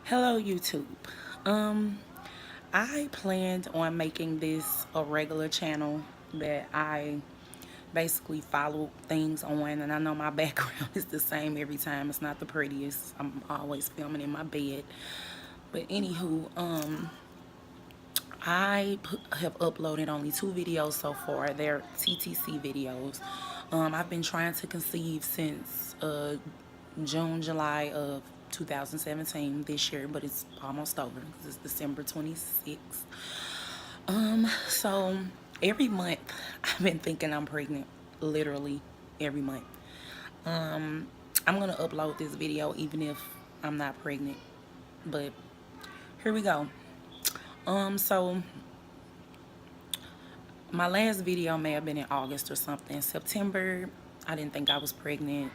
Hello YouTube. I planned on making this a regular channel that I basically follow things on, and I know my background is the same every time. It's not the prettiest. I'm always filming in my bed. But anywho, have uploaded only 2 videos so far. They're TTC videos. I've been trying to conceive since June, July of 2017 this year, but it's almost over because it's December 26th. So every month I've been thinking I'm pregnant, literally every month. I'm gonna upload this video even if I'm not pregnant, but here we go. So my last video may have been in August or something. September, I didn't think I was pregnant.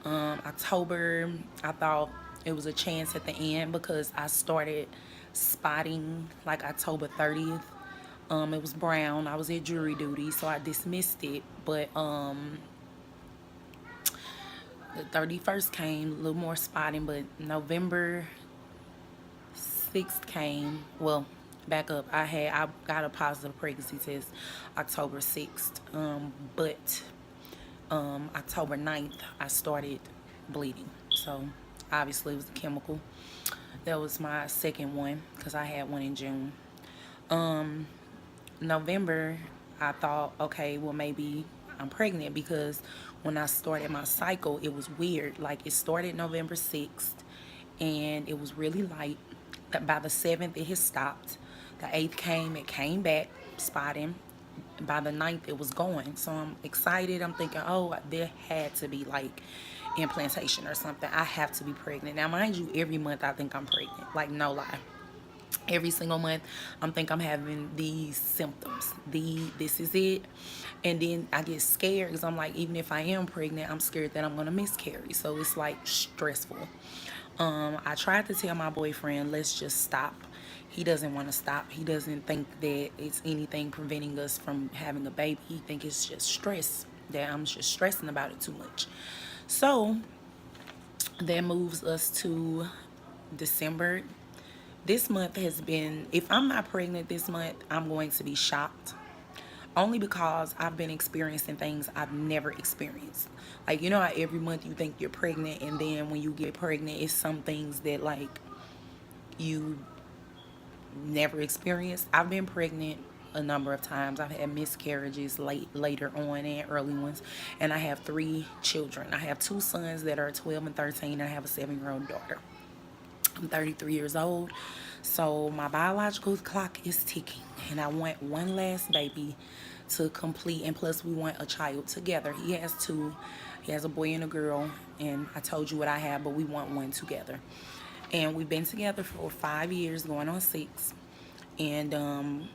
October, I thought it was a chance at the end because I started spotting like October 30th. It was brown. I was at jury duty, so I dismissed it. But the 31st came, a little more spotting. But November 6th came. Well, back up. I got a positive pregnancy test October 6th. But October 9th, I started bleeding. So obviously it was a chemical. That was my second one because I had one in June. November, I thought, okay, well, maybe I'm pregnant because when I started my cycle, it was weird. Like, it started November 6th, and it was really light. By the 7th, it had stopped. The 8th came, it came back, spotting. By the 9th, it was going. So I'm excited. I'm thinking, oh, there had to be, like, implantation or something. I have to be pregnant. Now, mind you, every month I think I'm pregnant. Like, no lie. Every single month I'm having these symptoms. This is it. And then I get scared because I'm like, even if I am pregnant, I'm scared that I'm gonna miscarry. So it's like stressful. I tried to tell my boyfriend, let's just stop. He doesn't want to stop. He doesn't think that it's anything preventing us from having a baby. He think it's just stress, that I'm just stressing about it too much. So that moves us to December. This month has been, if I'm not pregnant this month, I'm going to be shocked. Only because I've been experiencing things I've never experienced. Like, you know how every month you think you're pregnant, and then when you get pregnant, it's some things that, like, you never experienced. I've been pregnant a number of times. I've had miscarriages later on and early ones. And I have 3 children. I have 2 sons that are 12 and 13, and I have a 7-year-old daughter. I'm 33 years old, so my biological clock is ticking, and I want one last baby to complete, and plus we want a child together. He has 2. He has a boy and a girl, and I told you what I have, but we want one together. And we've been together for 5 years, going on 6, and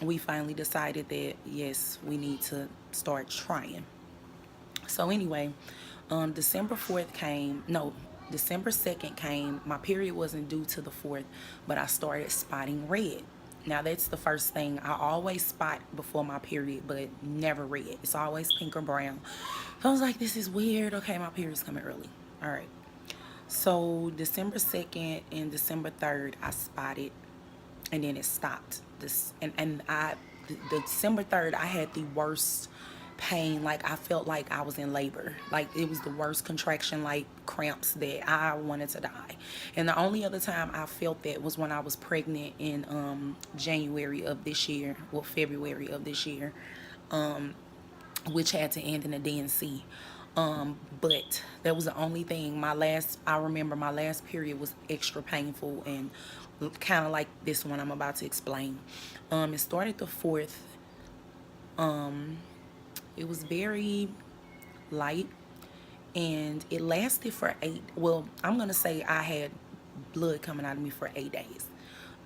we finally decided that, yes, we need to start trying. So anyway, December 4th came, no, December 2nd came. My period wasn't due to the 4th, but I started spotting red. Now that's the first thing. I always spot before my period, but never red. It's always pink or brown. So I was like, this is weird. Okay, my period's coming early. All right. So December 2nd and December 3rd, I spotted, and then it stopped. The December 3rd, I had the worst pain. Like, I felt like I was in labor. Like, it was the worst contraction, like cramps, that I wanted to die. And the only other time I felt that was when I was pregnant in January of this year, well, February of this year, which had to end in a DNC. But that was the only thing. I remember my last period was extra painful and kind of like this one I'm about to explain. It started the 4th. It was very light, and it lasted for 8, well, I'm gonna say I had blood coming out of me for 8 days.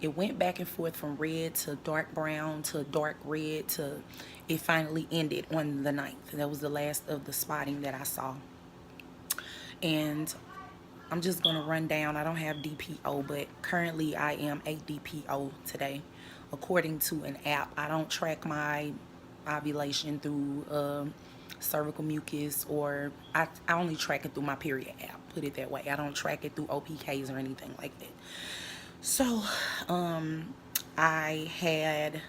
It went back and forth from red to dark brown to dark red to it finally ended on the 9th. That was the last of the spotting that I saw. And I'm just gonna run down. I don't have DPO, but currently I am a DPO today, according to an app. I don't track my ovulation through cervical mucus, or I only track it through my period app, put it that way. I don't track it through OPKs or anything like that. So I had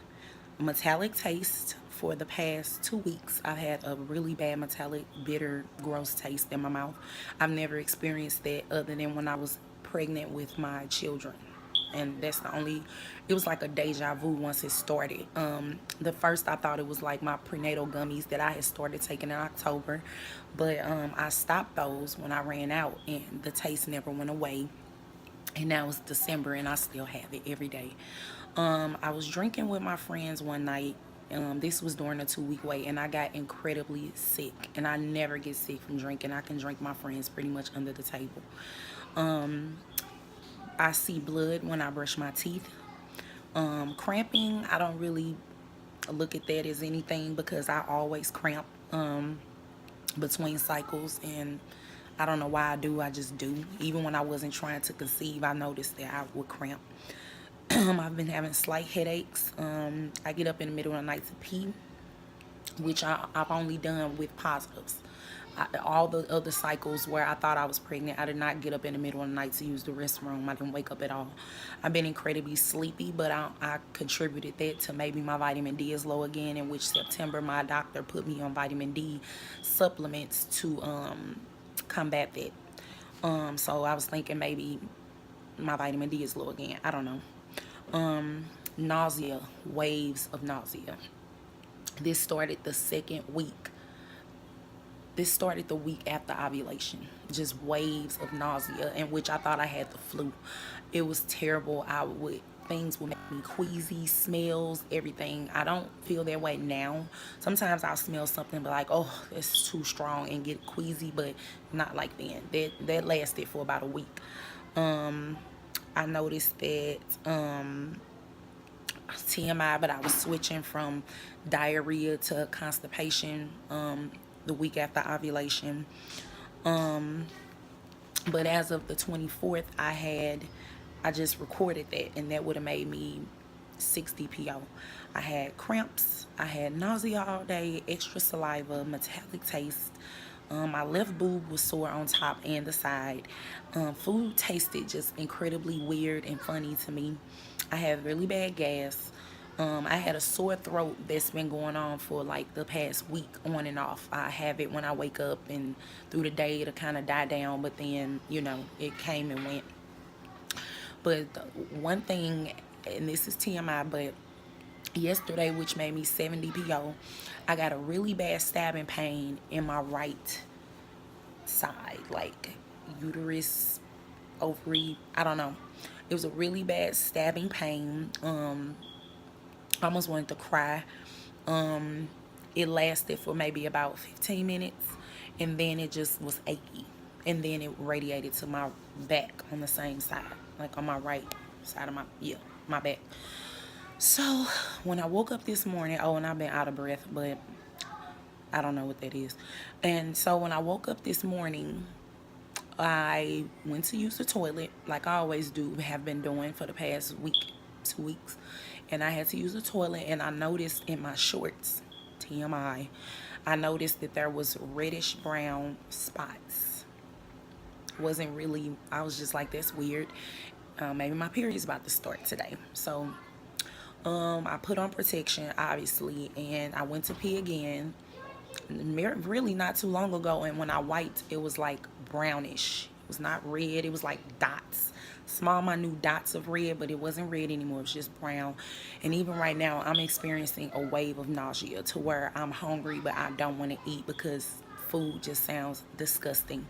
metallic taste for the past 2 weeks. I've had a really bad metallic, bitter, gross taste in my mouth. I've never experienced that other than when I was pregnant with my children. And that's the only, it was like a deja vu once it started. The first I thought it was like my prenatal gummies that I had started taking in October, but I stopped those when I ran out, and the taste never went away. And now it's December and I still have it every day. I was drinking with my friends one night. This was during a 2-week wait, and I got incredibly sick. And I never get sick from drinking. I can drink my friends pretty much under the table. I see blood when I brush my teeth. Cramping, I don't really look at that as anything because I always cramp between cycles, and I don't know why I do. I just do. Even when I wasn't trying to conceive, I noticed that I would cramp. I've been having slight headaches. I get up in the middle of the night to pee, which I've only done with positives. All the other cycles where I thought I was pregnant, I did not get up in the middle of the night to use the restroom. I didn't wake up at all. I've been incredibly sleepy, but I contributed that to maybe my vitamin D is low again, in which September my doctor put me on vitamin D supplements to combat that. So I was thinking maybe my vitamin D is low again. I don't know. Nausea, waves of nausea. This started the second week. This started the week after ovulation. Just waves of nausea, in which I thought I had the flu. It was terrible. Things would make me queasy, smells, everything. I don't feel that way now. Sometimes I'll smell something, but like, oh, it's too strong, and get queasy, but not like then. That lasted for about a week. I noticed that TMI, but I was switching from diarrhea to constipation the week after ovulation. But as of the 24th, I just recorded that, and that would have made me 60 PO. I had cramps, I had nausea all day, extra saliva, metallic taste. My left boob was sore on top and the side. Food tasted just incredibly weird and funny to me. I had really bad gas. I had a sore throat that's been going on for like the past week, on and off. I have it when I wake up, and through the day it'll kind of die down, but then, you know, it came and went. But one thing, and this is TMI, but yesterday, which made me 70 PO, I got a really bad stabbing pain in my right side, like uterus, ovary, I don't know. It was a really bad stabbing pain. I almost wanted to cry. It lasted for maybe about 15 minutes, and then it just was achy, and then it radiated to my back on the same side, like on my right side of my back. So when I woke up this morning, oh, and I've been out of breath, but I don't know what that is. And so when I woke up this morning, I went to use the toilet like I always do, have been doing for the past week, 2 weeks. And I had to use the toilet, and I noticed in my shorts, TMI, I noticed that there was reddish brown spots. Wasn't really, I was just like, that's weird. Maybe my period's about to start today. So I put on protection, obviously, and I went to pee again really not too long ago, and when I wiped, it was like brownish. It was not red, it was like dots, small minute dots of red, but it wasn't red anymore. It was just brown. And even right now, I'm experiencing a wave of nausea to where I'm hungry, but I don't want to eat because food just sounds disgusting.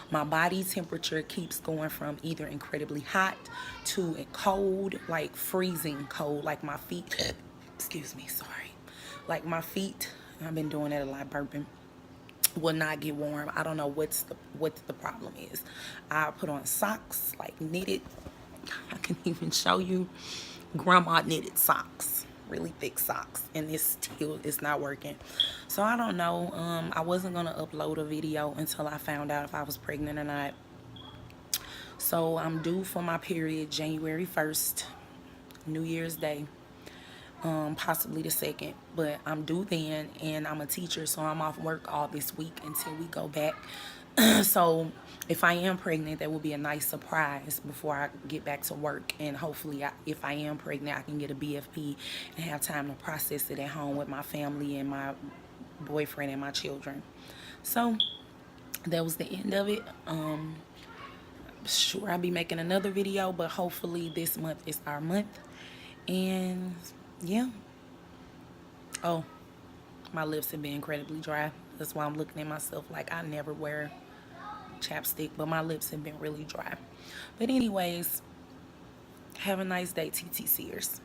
My body temperature keeps going from either incredibly hot to cold, like freezing cold, like my feet excuse me, sorry, like my feet, I've been doing that a lot, burping, will not get warm. I don't know what the problem is. I put on socks, like knitted. I can even show you grandma knitted socks, really thick socks, and it's not working. So I don't know. I wasn't gonna upload a video until I found out if I was pregnant or not. So I'm due for my period January 1st, New Year's Day. possibly the 2nd, but I'm due then, and I'm a teacher, so I'm off work all this week until we go back. So if I am pregnant, that will be a nice surprise before I get back to work, and hopefully if I am pregnant, I can get a BFP and have time to process it at home with my family and my boyfriend and my children. So that was the end of it. Sure, I'll be making another video, but hopefully this month is our month. And yeah. Oh, my lips have been incredibly dry. That's why I'm looking at myself like I never wear chapstick, but my lips have been really dry. But anyways, have a nice day, TT Sears.